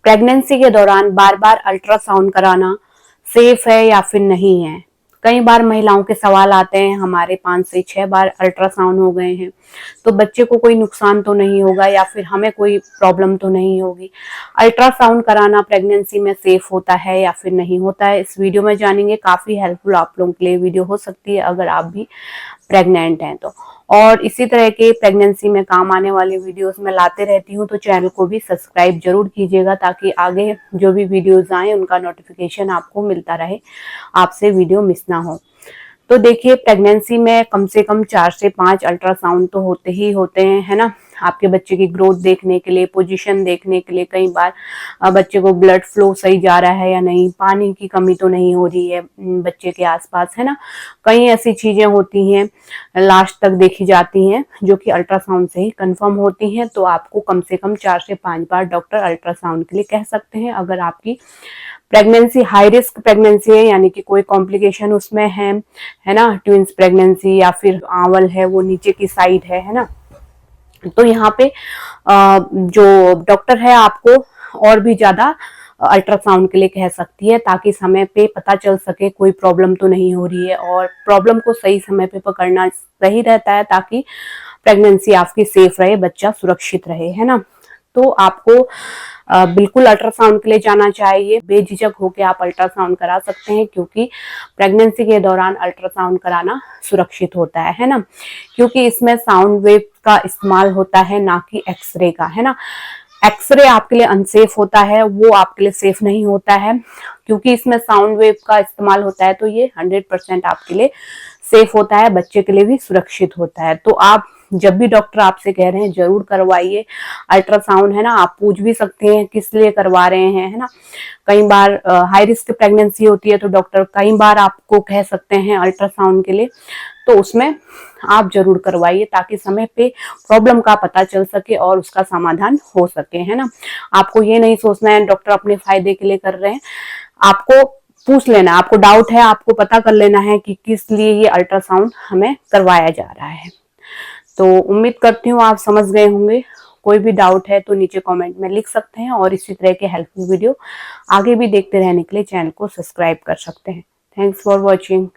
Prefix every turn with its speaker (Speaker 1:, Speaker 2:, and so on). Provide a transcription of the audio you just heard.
Speaker 1: Pregnancy के दौरान बार बार ultrasound कराना सेफ है या फिर नहीं है। कई बार महिलाओं के सवाल आते हैं, हमारे 5 से 6 बार अल्ट्रासाउंड हो गए हैं, तो बच्चे को कोई नुकसान तो नहीं होगा या फिर हमें कोई प्रॉब्लम तो नहीं होगी। अल्ट्रासाउंड कराना प्रेगनेंसी में सेफ होता है या फिर नहीं होता है, इस वीडियो में जानेंगे। काफी हेल्पफुल आप लोगों के लिए वीडियो हो सकती है अगर आप भी प्रेग्नेंट हैं तो। और इसी तरह के प्रेगनेंसी में काम आने वाले वीडियोस मैं लाते रहती हूँ, तो चैनल को भी सब्सक्राइब जरूर कीजिएगा ताकि आगे जो भी वीडियोस आए उनका नोटिफिकेशन आपको मिलता रहे, आपसे वीडियो मिस ना हो। तो देखिए, प्रेगनेंसी में कम से कम 4 से 5 अल्ट्रासाउंड तो होते ही होते हैं, है ना। आपके बच्चे की ग्रोथ देखने के लिए, पोजीशन देखने के लिए, कई बार बच्चे को ब्लड फ्लो सही जा रहा है या नहीं, पानी की कमी तो नहीं हो रही है बच्चे के आसपास, है ना। कई ऐसी चीजें होती हैं लास्ट तक देखी जाती हैं जो कि अल्ट्रासाउंड से ही कंफर्म होती हैं। तो आपको कम से कम 4 से 5 बार डॉक्टर अल्ट्रासाउंड के लिए कह सकते हैं अगर आपकी प्रेगनेंसी हाई रिस्क प्रेगनेंसी है, यानी कि कोई कॉम्प्लिकेशन उसमें है ना, ट्विंस प्रेगनेंसी या फिर आंवल है वो नीचे की साइड है ना। तो यहाँ पे जो डॉक्टर है आपको और भी ज्यादा अल्ट्रासाउंड के लिए कह सकती है ताकि समय पे पता चल सके कोई प्रॉब्लम तो नहीं हो रही है, और प्रॉब्लम को सही समय पे पकड़ना सही रहता है ताकि प्रेगनेंसी आपकी सेफ रहे, बच्चा सुरक्षित रहे, है ना। तो आपको बिल्कुल अल्ट्रासाउंड के लिए जाना चाहिए, बेझिझक होकर आप अल्ट्रासाउंड करा सकते हैं क्योंकि प्रेगनेंसी के दौरान अल्ट्रासाउंड कराना सुरक्षित होता है ना, क्योंकि इसमें साउंड वेव का इस्तेमाल होता है ना कि एक्सरे का, है ना। एक्सरे आपके लिए अनसेफ होता है, वो आपके लिए सेफ नहीं होता है क्योंकि इसमें साउंड वेव का इस्तेमाल होता है, तो ये 100% आपके लिए सेफ होता है, बच्चे के लिए भी सुरक्षित होता है। तो आप जब भी डॉक्टर आपसे कह रहे हैं जरूर करवाइए अल्ट्रासाउंड, है ना। आप पूछ भी सकते हैं किस लिए करवा रहे हैं, है ना। कई बार हाई रिस्क प्रेगनेंसी होती है तो डॉक्टर कई बार आपको कह सकते हैं अल्ट्रासाउंड के लिए, तो उसमें आप जरूर करवाइए ताकि समय पे प्रॉब्लम का पता चल सके और उसका समाधान हो सके, है ना। आपको ये नहीं सोचना है डॉक्टर अपने फायदे के लिए कर रहे हैं, आपको पूछ लेना, आपको डाउट है आपको पता कर लेना है कि किस लिए ये अल्ट्रासाउंड हमें करवाया जा रहा है। तो उम्मीद करती हूँ आप समझ गए होंगे। कोई भी डाउट है तो नीचे कमेंट में लिख सकते हैं, और इसी तरह के हेल्पफुल वीडियो आगे भी देखते रहने के लिए चैनल को सब्सक्राइब कर सकते हैं। Thanks for watching.